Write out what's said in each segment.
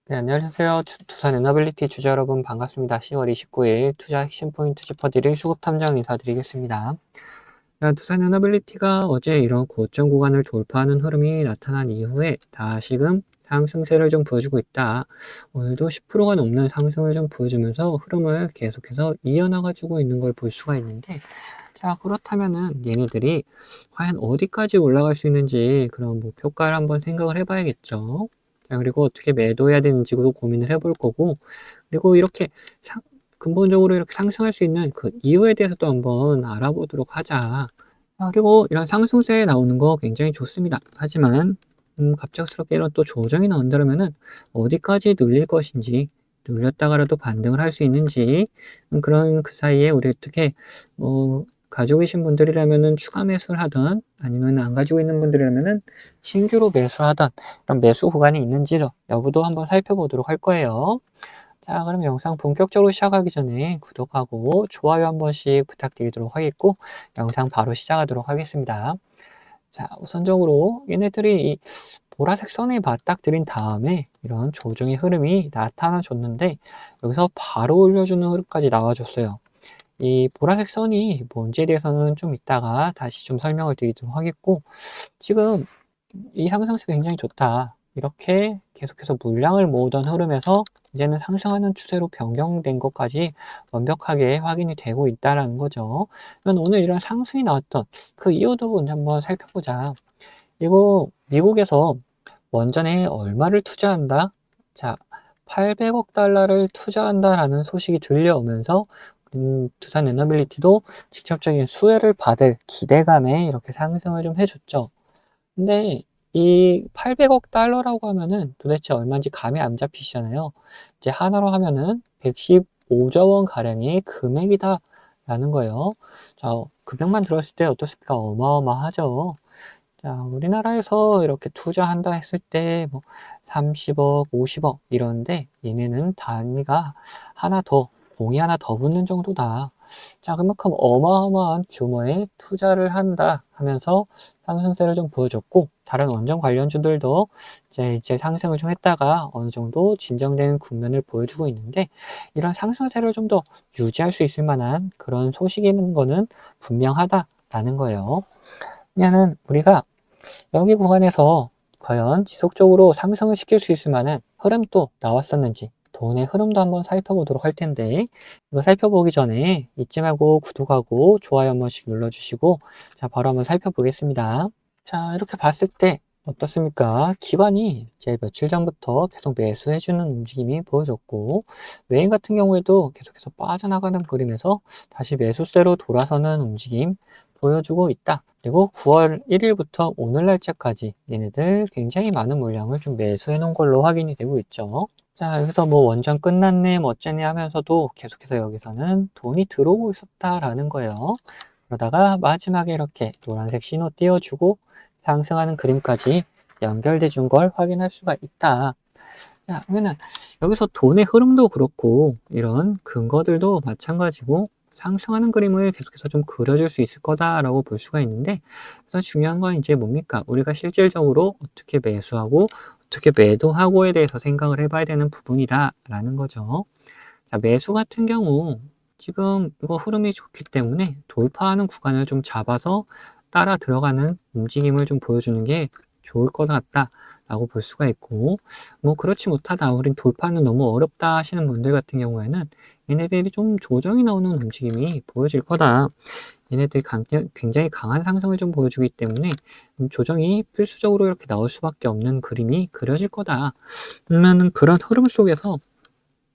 네, 안녕하세요. 두산 에너빌리티 주주 여러분 반갑습니다. 10월 29일 투자 핵심 포인트 짚어드릴 수급 탐정 인사드리겠습니다. 두산 에너빌리티가 어제 이런 고점 구간을 돌파하는 흐름이 나타난 이후에 다시금 상승세를 좀 보여주고 있다. 오늘도 10%가 넘는 상승을 좀 보여주면서 흐름을 계속해서 이어나가지고 있는 걸 볼 수가 있는데, 자, 그렇다면은 얘네들이 과연 어디까지 올라갈 수 있는지 그런 목표가를 한번 생각을 해봐야겠죠. 자, 그리고 어떻게 매도해야 되는지도 고민을 해볼 거고, 그리고 이렇게 근본적으로 이렇게 상승할 수 있는 그 이유에 대해서도 한번 알아보도록 하자. 그리고 이런 상승세 나오는 거 굉장히 좋습니다. 하지만 갑작스럽게 이런 또 조정이 나온다면은 어디까지 눌릴 것인지, 눌렸다가라도 반등을 할 수 있는지, 그런 그 사이에 우리 어떻게 가지고 계신 분들이라면은 추가 매수를 하든, 아니면 안 가지고 있는 분들이라면은 신규로 매수를 하든, 이런 매수 구간이 있는지 여부도 한번 살펴보도록 할 거예요. 자, 그럼 영상 본격적으로 시작하기 전에 구독하고 좋아요 한 번씩 부탁드리도록 하겠고, 영상 바로 시작하도록 하겠습니다. 자, 우선적으로 얘네들이 이 보라색 선에 맞닥뜨린 다음에 이런 조정의 흐름이 나타나줬는데, 여기서 바로 올려주는 흐름까지 나와줬어요. 이 보라색 선이 뭔지에 대해서는 좀 이따가 다시 좀 설명을 드리도록 하겠고, 지금 이 상승세 굉장히 좋다. 이렇게 계속해서 물량을 모으던 흐름에서 이제는 상승하는 추세로 변경된 것까지 완벽하게 확인이 되고 있다는 거죠. 그러면 오늘 이런 상승이 나왔던 그 이유도 먼저 한번 살펴보자. 이거 미국에서 원전에 얼마를 투자한다? 자, 800억 달러를 투자한다라는 소식이 들려오면서 두산 에너빌리티도 직접적인 수혜를 받을 기대감에 이렇게 상승을 좀 해줬죠. 근데 이 800억 달러라고 하면은 도대체 얼마인지 감이 안 잡히시잖아요. 이제 하나로 하면은 115조 원 가량의 금액이다라는 거예요. 자, 금액만 들었을 때 어떻습니까? 어마어마하죠. 자, 우리나라에서 이렇게 투자한다 했을 때 뭐 30억, 50억 이러는데 얘네는 단위가 하나 더, 공이 하나 더 붙는 정도다. 자, 그만큼 어마어마한 규모의 투자를 한다 하면서 상승세를 좀 보여줬고, 다른 원전 관련주들도 이제 상승을 좀 했다가 어느 정도 진정되는 국면을 보여주고 있는데, 이런 상승세를 좀 더 유지할 수 있을 만한 그런 소식이 있는 거는 분명하다라는 거예요. 왜냐하면 우리가 여기 구간에서 과연 지속적으로 상승을 시킬 수 있을 만한 흐름도 나왔었는지, 돈의 흐름도 한번 살펴보도록 할 텐데, 이거 살펴보기 전에 잊지 말고 구독하고 좋아요 한 번씩 눌러주시고, 자, 바로 한번 살펴보겠습니다. 자, 이렇게 봤을 때 어떻습니까? 기관이 이제 며칠 전부터 계속 매수해주는 움직임이 보여졌고, 외인 같은 경우에도 계속해서 빠져나가는 그림에서 다시 매수세로 돌아서는 움직임 보여주고 있다. 그리고 9월 1일부터 오늘 날짜까지 얘네들 굉장히 많은 물량을 좀 매수해 놓은 걸로 확인이 되고 있죠. 자, 여기서 뭐 원전 끝났네, 뭐 어쩌네 하면서도 계속해서 여기서는 돈이 들어오고 있었다라는 거예요. 그러다가 마지막에 이렇게 노란색 신호 띄워주고 상승하는 그림까지 연결돼 준 걸 확인할 수가 있다. 자, 그러면은 여기서 돈의 흐름도 그렇고 이런 근거들도 마찬가지고 상승하는 그림을 계속해서 좀 그려줄 수 있을 거다라고 볼 수가 있는데, 그래서 중요한 건 이제 뭡니까? 우리가 실질적으로 어떻게 매수하고 어떻게 매도하고에 대해서 생각을 해봐야 되는 부분이다라는 거죠. 자, 매수 같은 경우 지금 이거 흐름이 좋기 때문에 돌파하는 구간을 좀 잡아서 따라 들어가는 움직임을 좀 보여주는 게 좋을 것 같다라고 볼 수가 있고, 뭐 그렇지 못하다, 우린 돌파는 너무 어렵다 하시는 분들 같은 경우에는 얘네들이 좀 조정이 나오는 움직임이 보여질 거다. 얘네들이 굉장히 강한 상승을 좀 보여주기 때문에 조정이 필수적으로 이렇게 나올 수밖에 없는 그림이 그려질 거다. 그러면은 그런 흐름 속에서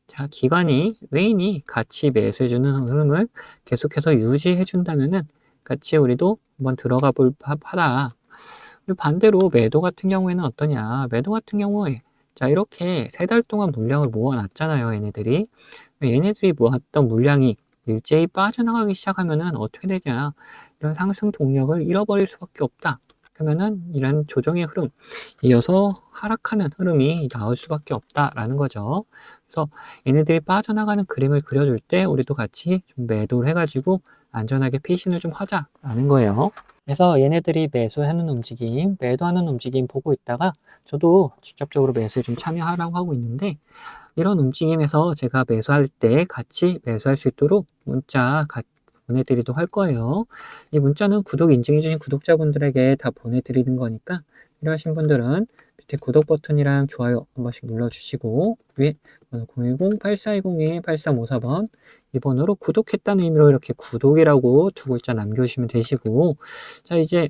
자, 기관이, 외인이 같이 매수해주는 흐름을 계속해서 유지해준다면은 같이 우리도 한번 들어가 볼 하다. 그리고 반대로 매도 같은 경우에는 어떠냐? 매도 같은 경우에 자, 이렇게 3달 동안 물량을 모아놨잖아요, 얘네들이. 얘네들이 모았던 물량이 일제히 빠져나가기 시작하면은 어떻게 되냐? 이런 상승 동력을 잃어버릴 수밖에 없다. 그러면은 이런 조정의 흐름, 이어서 하락하는 흐름이 나올 수밖에 없다라는 거죠. 그래서 얘네들이 빠져나가는 그림을 그려줄 때 우리도 같이 좀 매도를 해가지고 안전하게 피신을 좀 하자라는 거예요. 그래서 얘네들이 매수하는 움직임, 매도하는 움직임 보고 있다가 저도 직접적으로 매수에 좀 참여하라고 하고 있는데, 이런 움직임에서 제가 매수할 때 같이 매수할 수 있도록 문자 보내드리도록 할 거예요. 이 문자는 구독 인증해주신 구독자분들에게 다 보내드리는 거니까 필요하신 분들은 밑에 구독 버튼이랑 좋아요 한 번씩 눌러주시고, 위에 010-8420-8354번 이 번호로 구독했다는 의미로 이렇게 구독이라고 두 글자 남겨주시면 되시고, 자, 이제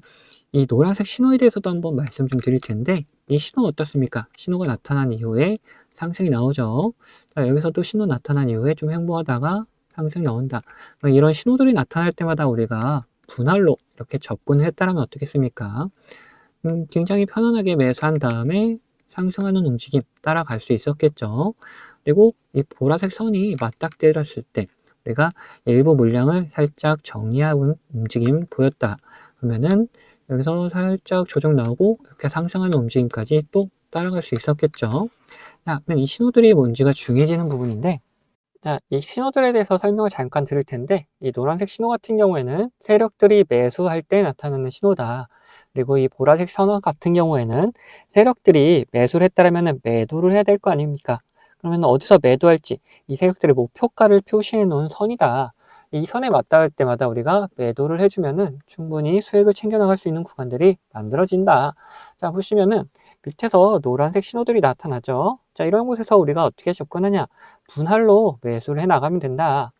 이 노란색 신호에 대해서도 한번 말씀 좀 드릴 텐데, 이 신호 어떻습니까? 신호가 나타난 이후에 상승이 나오죠. 자, 여기서도 신호 나타난 이후에 좀 횡보하다가 상승이 나온다. 이런 신호들이 나타날 때마다 우리가 분할로 이렇게 접근을 했다면 어떻겠습니까? 굉장히 편안하게 매수한 다음에 상승하는 움직임 따라갈 수 있었겠죠. 그리고 이 보라색 선이 맞닥뜨렸을 때 우리가 일부 물량을 살짝 정리하는 움직임 보였다. 그러면은 여기서 살짝 조정 나오고 이렇게 상승하는 움직임까지 또 따라갈 수 있었겠죠. 자, 그럼 이 신호들이 뭔지가 중요해지는 부분인데, 자, 이 신호들에 대해서 설명을 잠깐 드릴 텐데, 이 노란색 신호 같은 경우에는 세력들이 매수할 때 나타나는 신호다. 그리고 이 보라색 선호 같은 경우에는 세력들이 매수를 했다면 매도를 해야 될 거 아닙니까? 그러면 어디서 매도할지 이 세력들의 목표가를 표시해 놓은 선이다. 이 선에 맞닿을 때마다 우리가 매도를 해주면은 충분히 수익을 챙겨나갈 수 있는 구간들이 만들어진다. 자, 보시면은 밑에서 노란색 신호들이 나타나죠. 자, 이런 곳에서 우리가 어떻게 접근하냐? 분할로 매수를 해 나가면 된다.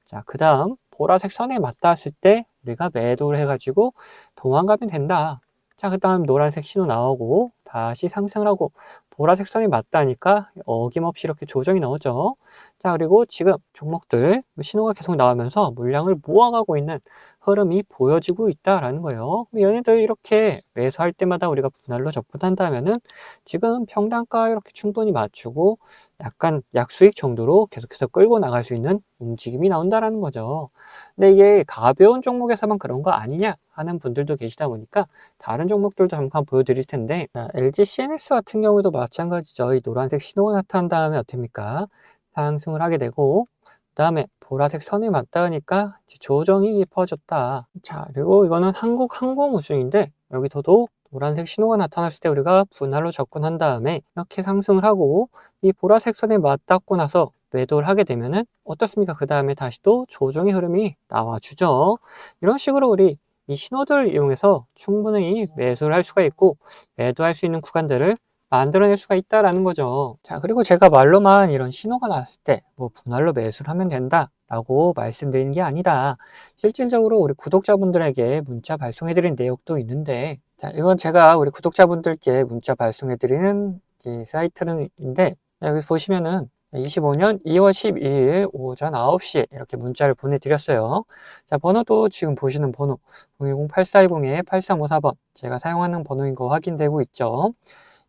자, 그 다음 보라색 선에 맞닿았을 때 우리가 매도를 해가지고 도망가면 된다. 자, 그 다음 노란색 신호 나오고 다시 상승을 하고 보라색 선이 맞다니까 어김없이 이렇게 조정이 나오죠. 자, 그리고 지금 종목들 신호가 계속 나오면서 물량을 모아가고 있는 흐름이 보여지고 있다라는 거예요. 얘네들 이렇게 매수할 때마다 우리가 분할로 접근한다면은 지금 평단가 이렇게 충분히 맞추고 약간 약수익 정도로 계속해서 끌고 나갈 수 있는 움직임이 나온다라는 거죠. 근데 이게 가벼운 종목에서만 그런 거 아니냐 하는 분들도 계시다 보니까 다른 종목들도 잠깐 보여드릴 텐데, 자, LG CNS 같은 경우도 마찬가지죠. 이 노란색 신호가 나타난 다음에 어떻습니까? 상승을 하게 되고, 그 다음에 보라색 선에 맞닿으니까 조정이 깊어졌다. 자, 그리고 이거는 한국항공우주인데 여기서도 노란색 신호가 나타났을 때 우리가 분할로 접근한 다음에 이렇게 상승을 하고 이 보라색 선에 맞닿고 나서 매도를 하게 되면은 어떻습니까? 그 다음에 다시 또 조정의 흐름이 나와주죠. 이런 식으로 우리 이 신호들을 이용해서 충분히 매수를 할 수가 있고 매도할 수 있는 구간들을 만들어낼 수가 있다라는 거죠. 자, 그리고 제가 말로만 이런 신호가 났을 때 뭐 분할로 매수를 하면 된다 라고 말씀드리는 게 아니다. 실질적으로 우리 구독자분들에게 문자 발송해드린 내용도 있는데, 자, 이건 제가 우리 구독자분들께 문자 발송해드리는 이 사이트인데, 여기 보시면은 25년 2월 12일 오전 9시에 이렇게 문자를 보내드렸어요. 자, 번호도 지금 보시는 번호 010-8420-8354번 제가 사용하는 번호인 거 확인되고 있죠.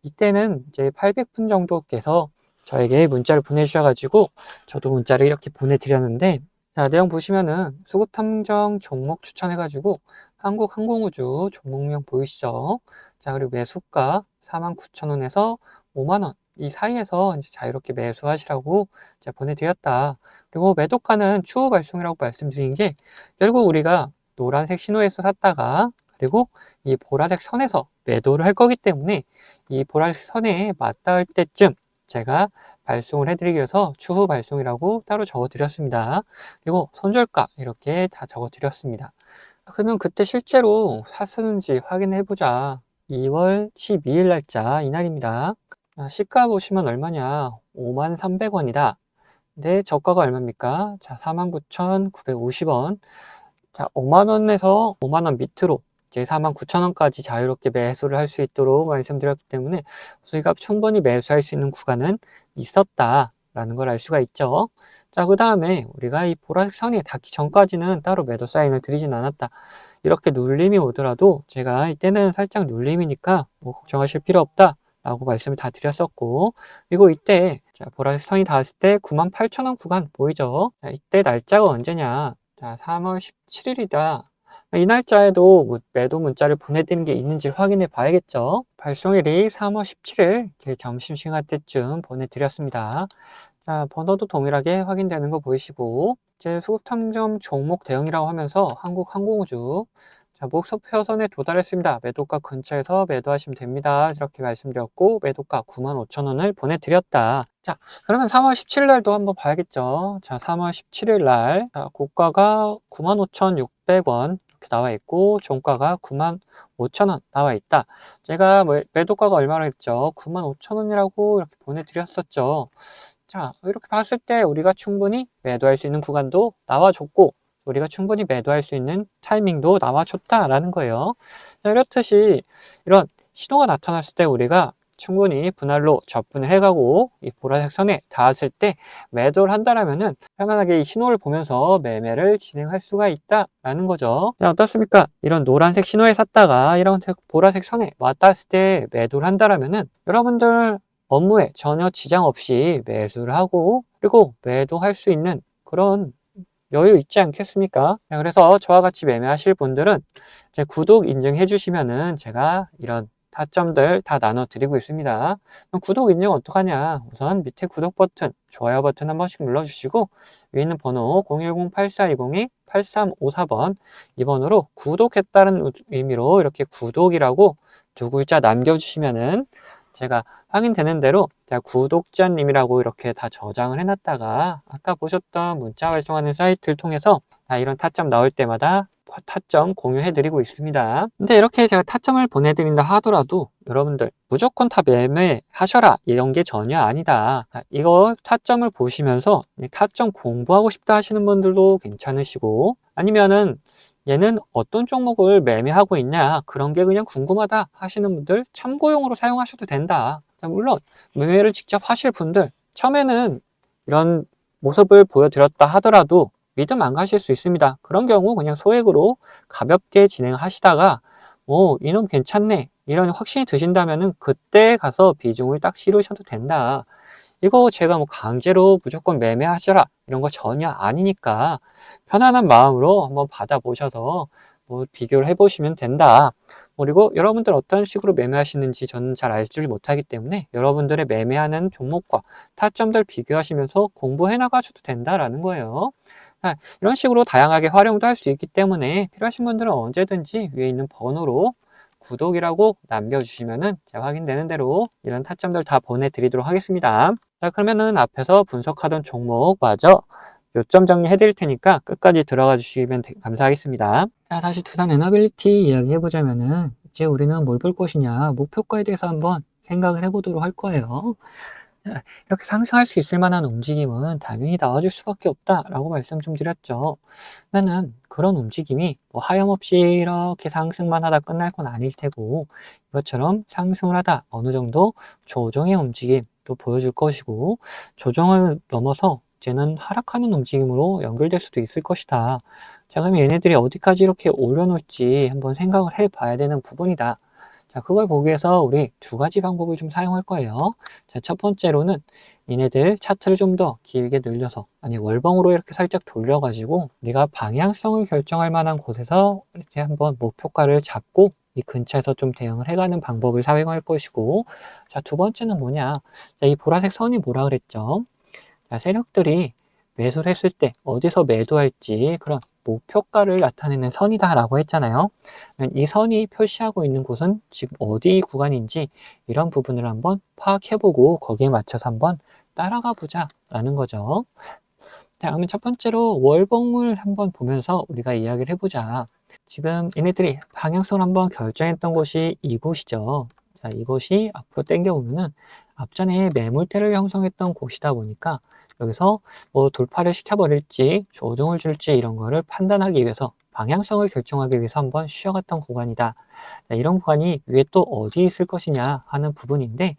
이때는 이제 800분 정도께서 저에게 문자를 보내주셔가지고 저도 문자를 이렇게 보내드렸는데, 자, 내용 보시면은 수급탐정 종목 추천해가지고 한국항공우주 종목명 보이시죠? 자, 그리고 매수가 49,000원에서 5만원 이 사이에서 이제 자유롭게 매수하시라고 제가 보내드렸다. 그리고 매도가는 추후 발송이라고 말씀드린 게 결국 우리가 노란색 신호에서 샀다가 그리고 이 보라색 선에서 매도를 할 거기 때문에 이 보라색 선에 맞닿을 때쯤 제가 발송을 해드리기 위해서 추후 발송이라고 따로 적어 드렸습니다. 그리고 손절가 이렇게 다 적어 드렸습니다. 그러면 그때 실제로 샀었는지 확인해 보자. 2월 12일 날짜 이날입니다. 시가 보시면 얼마냐? 53,300원이다. 근데 저가가 얼마입니까? 자, 49,950원. 자, 5만원에서 5만원 밑으로 이제 49,000원까지 자유롭게 매수를 할 수 있도록 말씀드렸기 때문에 수익가 충분히 매수할 수 있는 구간은 있었다라는 걸 알 수가 있죠. 자, 그 다음에 우리가 이 보라색 선이 닿기 전까지는 따로 매도 사인을 드리진 않았다. 이렇게 눌림이 오더라도 제가 이때는 살짝 눌림이니까 뭐 걱정하실 필요 없다 라고 말씀을 다 드렸었고, 그리고 이때 자, 보라색 선이 닿았을 때 98,000원 구간 보이죠? 자, 이때 날짜가 언제냐? 자, 3월 17일이다. 이 날짜에도 뭐 매도 문자를 보내드린 게 있는지 확인해 봐야겠죠. 발송일이 3월 17일 점심시간 때쯤 보내드렸습니다. 자, 번호도 동일하게 확인되는 거 보이시고, 이제 수급탐정 종목 대응이라고 하면서 한국항공우주 자, 목표선에 도달했습니다. 매도가 근처에서 매도하시면 됩니다. 이렇게 말씀드렸고, 매도가 95,000원을 보내드렸다. 자, 그러면 3월 17일 날도 한번 봐야겠죠. 자, 3월 17일 날, 자, 고가가 95,600원 이렇게 나와 있고, 종가가 95,000원 나와 있다. 제가 매도가가 얼마나 했죠? 95,000원이라고 이렇게 보내드렸었죠. 자, 이렇게 봤을 때 우리가 충분히 매도할 수 있는 구간도 나와줬고, 우리가 충분히 매도할 수 있는 타이밍도 나와줬다라는 거예요. 자, 이렇듯이 이런 신호가 나타났을 때 우리가 충분히 분할로 접근을 해가고 이 보라색 선에 닿았을 때 매도를 한다라면은 편안하게 이 신호를 보면서 매매를 진행할 수가 있다라는 거죠. 자, 어떻습니까? 이런 노란색 신호에 샀다가 이런 보라색 선에 왔다 했을 때 매도를 한다라면은 여러분들 업무에 전혀 지장 없이 매수를 하고 그리고 매도할 수 있는 그런 여유 있지 않겠습니까? 그래서 저와 같이 매매하실 분들은 제 구독 인증해 주시면은 제가 이런 타점들 다 나눠 드리고 있습니다. 그럼 구독 인증 어떡하냐? 우선 밑에 구독 버튼, 좋아요 버튼 한 번씩 눌러 주시고 위에 있는 번호 010-8420-8354번 이 번호로 구독했다는 의미로 이렇게 구독이라고 두 글자 남겨 주시면은 제가 확인되는 대로 제가 구독자님이라고 이렇게 다 저장을 해놨다가 아까 보셨던 문자 발송하는 사이트를 통해서 이런 타점 나올 때마다 타점 공유해드리고 있습니다. 근데 이렇게 제가 타점을 보내드린다 하더라도 여러분들 무조건 다 매매하셔라 이런 게 전혀 아니다. 이거 타점을 보시면서 타점 공부하고 싶다 하시는 분들도 괜찮으시고 아니면은 얘는 어떤 종목을 매매하고 있냐 그런 게 그냥 궁금하다 하시는 분들 참고용으로 사용하셔도 된다. 물론 매매를 직접 하실 분들 처음에는 이런 모습을 보여드렸다 하더라도 믿음 안 가실 수 있습니다. 그런 경우 그냥 소액으로 가볍게 진행하시다가 이놈 괜찮네 이런 확신이 드신다면은 그때 가서 비중을 딱 실으셔도 된다. 이거 제가 뭐 강제로 무조건 매매하셔라 이런 거 전혀 아니니까 편안한 마음으로 한번 받아보셔서 뭐 비교를 해보시면 된다. 그리고 여러분들 어떤 식으로 매매하시는지 저는 잘 알지 못하기 때문에 여러분들의 매매하는 종목과 타점들 비교하시면서 공부해 나가셔도 된다라는 거예요. 이런 식으로 다양하게 활용도 할 수 있기 때문에 필요하신 분들은 언제든지 위에 있는 번호로 구독이라고 남겨주시면은 제가 확인되는 대로 이런 타점들 다 보내드리도록 하겠습니다. 자, 그러면은 앞에서 분석하던 종목마저 요점 정리해 드릴 테니까 끝까지 들어가 주시면 감사하겠습니다. 자, 다시 두산 에너빌리티 이야기 해보자면은 이제 우리는 뭘 볼 것이냐 목표가에 대해서 한번 생각을 해보도록 할 거예요. 이렇게 상승할 수 있을 만한 움직임은 당연히 나와줄 수밖에 없다라고 말씀 좀 드렸죠. 그러면은 그런 움직임이 뭐 하염없이 이렇게 상승만 하다 끝날 건 아닐 테고 이것처럼 상승을 하다 어느 정도 조정의 움직임도 보여줄 것이고 조정을 넘어서 이제는 하락하는 움직임으로 연결될 수도 있을 것이다. 자, 그럼 얘네들이 어디까지 이렇게 올려놓을지 한번 생각을 해봐야 되는 부분이다. 자, 그걸 보기 위해서 우리 두 가지 방법을 좀 사용할 거예요. 자, 첫 번째로는 얘네들 차트를 좀 더 길게 늘려서 아니 월봉으로 이렇게 살짝 돌려가지고 우리가 방향성을 결정할 만한 곳에서 이렇게 한번 목표가를 잡고 이 근처에서 좀 대응을 해가는 방법을 사용할 것이고 자, 두 번째는 뭐냐 자, 이 보라색 선이 뭐라 그랬죠? 자, 세력들이 매수를 했을 때 어디서 매도할지 그런 목표가를 나타내는 선이다라고 했잖아요. 이 선이 표시하고 있는 곳은 지금 어디 구간인지 이런 부분을 한번 파악해보고 거기에 맞춰서 한번 따라가 보자 라는 거죠. 자, 그러면 첫 번째로 월봉을 한번 보면서 우리가 이야기를 해보자. 지금 얘네들이 방향성을 한번 결정했던 곳이 이곳이죠. 자, 이곳이 앞으로 당겨오면은 앞전에 매물대를 형성했던 곳이다 보니까 여기서 뭐 돌파를 시켜버릴지 조정을 줄지 이런 거를 판단하기 위해서 방향성을 결정하기 위해서 한번 쉬어갔던 구간이다. 자, 이런 구간이 위에 또 어디 있을 것이냐 하는 부분인데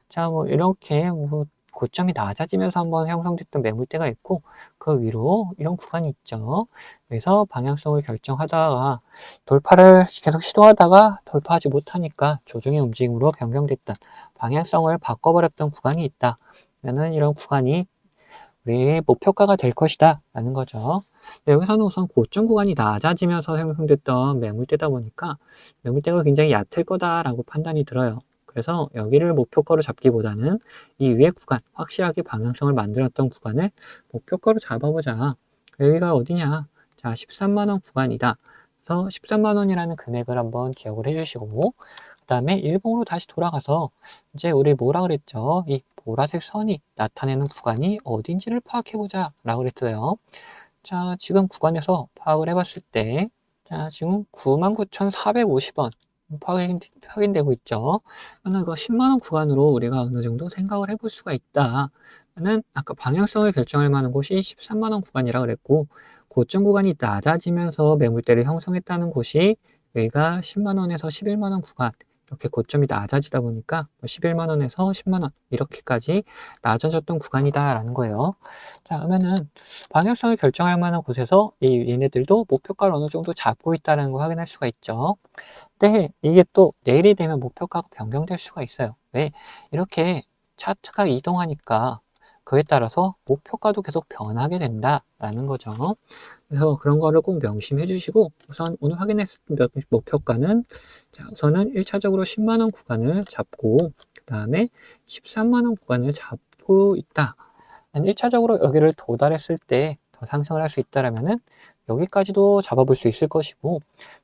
자, 뭐 이렇게 뭐 고점이 낮아지면서 한번 형성됐던 매물대가 있고 그 위로 이런 구간이 있죠. 그래서 방향성을 결정하다가 돌파를 계속 시도하다가 돌파하지 못하니까 조정의 움직임으로 변경됐던 방향성을 바꿔버렸던 구간이 있다. 그러면 이런 구간이 우리의 목표가가 될 것이다 라는 거죠. 여기서는 우선 고점 구간이 낮아지면서 형성됐던 매물대다 보니까 매물대가 굉장히 얕을 거다라고 판단이 들어요. 그래서 여기를 목표가로 잡기보다는 이 위에 구간, 확실하게 방향성을 만들었던 구간을 목표가로 잡아보자. 여기가 어디냐? 자, 13만원 구간이다. 그래서 13만 원이라는 금액을 한번 기억을 해주시고, 그 다음에 일봉으로 다시 돌아가서 이제 우리 뭐라 그랬죠? 이 보라색 선이 나타내는 구간이 어딘지를 파악해보자 라고 그랬어요. 자, 지금 구간에서 파악을 해봤을 때, 자, 지금 99,450원 확인되고 있죠. 그러면 이거 10만 원 구간으로 우리가 어느 정도 생각을 해볼 수가 있다. 는 아까 방향성을 결정할 만한 곳이 13만 원 구간이라 그랬고, 고점 구간이 낮아지면서 매물대를 형성했다는 곳이 여기가 10만 원에서 11만 원 구간, 이렇게 고점이 낮아지다 보니까 11만 원에서 10만 원 이렇게까지 낮아졌던 구간이다라는 거예요. 자, 그러면은 방향성을 결정할 만한 곳에서 얘네들도 목표가를 어느 정도 잡고 있다는 걸 확인할 수가 있죠. 근데 이게 또 내일이 되면 목표가가 변경될 수가 있어요. 왜? 이렇게 차트가 이동하니까 그에 따라서 목표가도 계속 변하게 된다라는 거죠. 그래서 그런 거를 꼭 명심해 주시고, 우선 오늘 확인했을 목표가는, 자, 우선은 1차적으로 10만 원 구간을 잡고, 그 다음에 13만 원 구간을 잡고 있다. 1차적으로 여기를 도달했을 때 더 상승을 할 수 있다라면은 여기까지도 잡아볼 수 있을 것이고,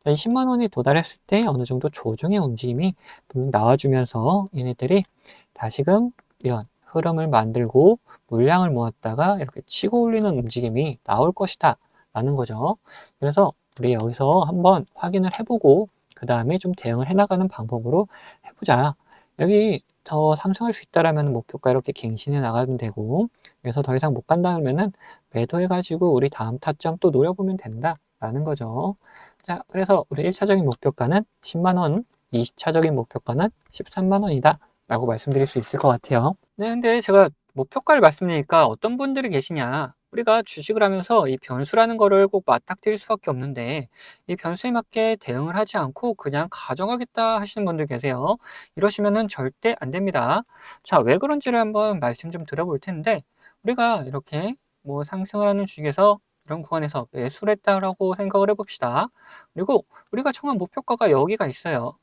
10만 원이 도달했을 때 어느 정도 조정의 움직임이 나와주면서 얘네들이 다시금 이런 흐름을 만들고 물량을 모았다가 이렇게 치고 올리는 움직임이 나올 것이다 라는 거죠. 그래서 우리 여기서 한번 확인을 해보고 그 다음에 좀 대응을 해나가는 방법으로 해보자. 여기 더 상승할 수 있다라면 목표가 이렇게 갱신해 나가면 되고, 그래서 더 이상 못 간다면은 매도해가지고 우리 다음 타점 또 노려보면 된다라는 거죠. 자, 그래서 우리 1차적인 목표가는 10만 원, 2차적인 목표가는 13만 원이다 라고 말씀드릴 수 있을 것 같아요. 네, 근데 제가 목표가를 말씀드리니까 어떤 분들이 계시냐, 우리가 주식을 하면서 이 변수라는 거를 꼭 맞닥뜨릴 수밖에 없는데 이 변수에 맞게 대응을 하지 않고 그냥 가져가겠다 하시는 분들 계세요. 이러시면은 절대 안 됩니다. 자, 왜 그런지를 한번 말씀 좀 드려볼 텐데, 우리가 이렇게 뭐 상승을 하는 주식에서 이런 구간에서 매수를 했다라고 생각을 해봅시다. 그리고 우리가 정한 목표가가 여기가 있어요.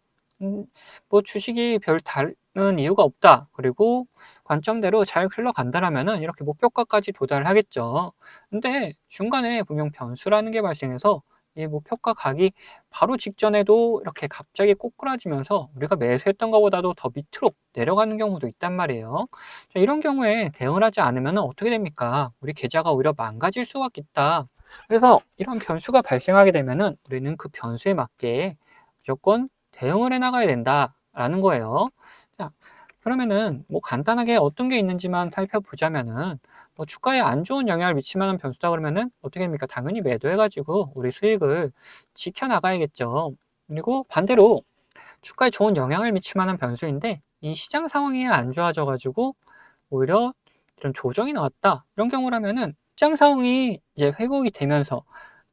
뭐 주식이 별 다른 이유가 없다. 그리고 관점대로 잘 흘러간다라면은 이렇게 목표가까지 도달을 하겠죠. 근데 중간에 분명 변수라는 게 발생해서 이 목표가 가기 바로 직전에도 이렇게 갑자기 꼬꾸라지면서 우리가 매수했던 것보다도 더 밑으로 내려가는 경우도 있단 말이에요. 자, 이런 경우에 대응을 하지 않으면 어떻게 됩니까? 우리 계좌가 오히려 망가질 수밖에 있다. 그래서 이런 변수가 발생하게 되면은 우리는 그 변수에 맞게 무조건 대응을 해 나가야 된다라는 거예요. 자, 그러면은 뭐 간단하게 어떤 게 있는지만 살펴보자면은, 뭐 주가에 안 좋은 영향을 미칠 만한 변수다 그러면은 어떻게 됩니까? 당연히 매도해가지고 우리 수익을 지켜나가야겠죠. 그리고 반대로 주가에 좋은 영향을 미칠 만한 변수인데 이 시장 상황이 안 좋아져가지고 오히려 이런 조정이 나왔다, 이런 경우라면은 시장 상황이 이제 회복이 되면서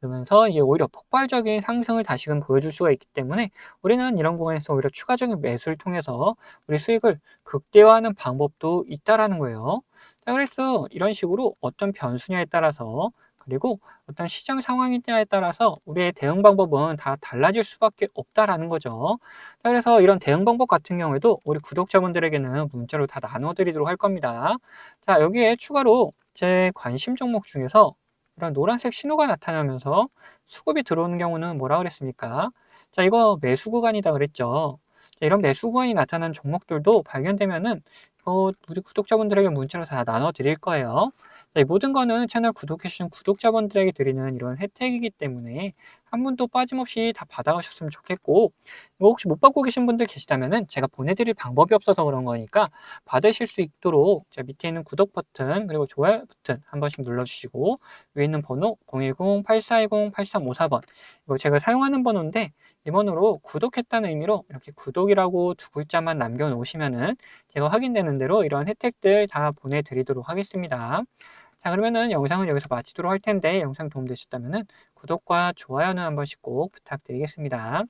그러면서 이제 오히려 폭발적인 상승을 다시금 보여줄 수가 있기 때문에 우리는 이런 구간에서 오히려 추가적인 매수를 통해서 우리 수익을 극대화하는 방법도 있다라는 거예요. 자, 그래서 이런 식으로 어떤 변수냐에 따라서, 그리고 어떤 시장 상황이냐에 따라서 우리의 대응 방법은 다 달라질 수밖에 없다라는 거죠. 자, 그래서 이런 대응 방법 같은 경우에도 우리 구독자분들에게는 문자로 다 나눠드리도록 할 겁니다. 자, 여기에 추가로 제 관심 종목 중에서 이런 노란색 신호가 나타나면서 수급이 들어오는 경우는 뭐라 그랬습니까? 자, 이거 매수 구간이다 그랬죠. 자, 이런 매수 구간이 나타난 종목들도 발견되면은 우리 구독자분들에게 문자로 다 나눠 드릴 거예요. 자, 이 모든 거는 채널 구독해 주신 구독자분들에게 드리는 이런 혜택이기 때문에 한 분도 빠짐없이 다 받아가셨으면 좋겠고, 뭐 혹시 못 받고 계신 분들 계시다면은 제가 보내드릴 방법이 없어서 그런 거니까 받으실 수 있도록 자, 밑에 있는 구독 버튼 그리고 좋아요 버튼 한 번씩 눌러주시고, 위에 있는 번호 010-8410-8354번, 이거 제가 사용하는 번호인데 이 번호로 구독했다는 의미로 이렇게 구독이라고 두 글자만 남겨놓으시면은 제가 확인되는 대로 이런 혜택들 다 보내드리도록 하겠습니다. 자, 그러면은 영상은 여기서 마치도록 할 텐데 영상 도움되셨다면은 구독과 좋아요는 한 번씩 꼭 부탁드리겠습니다.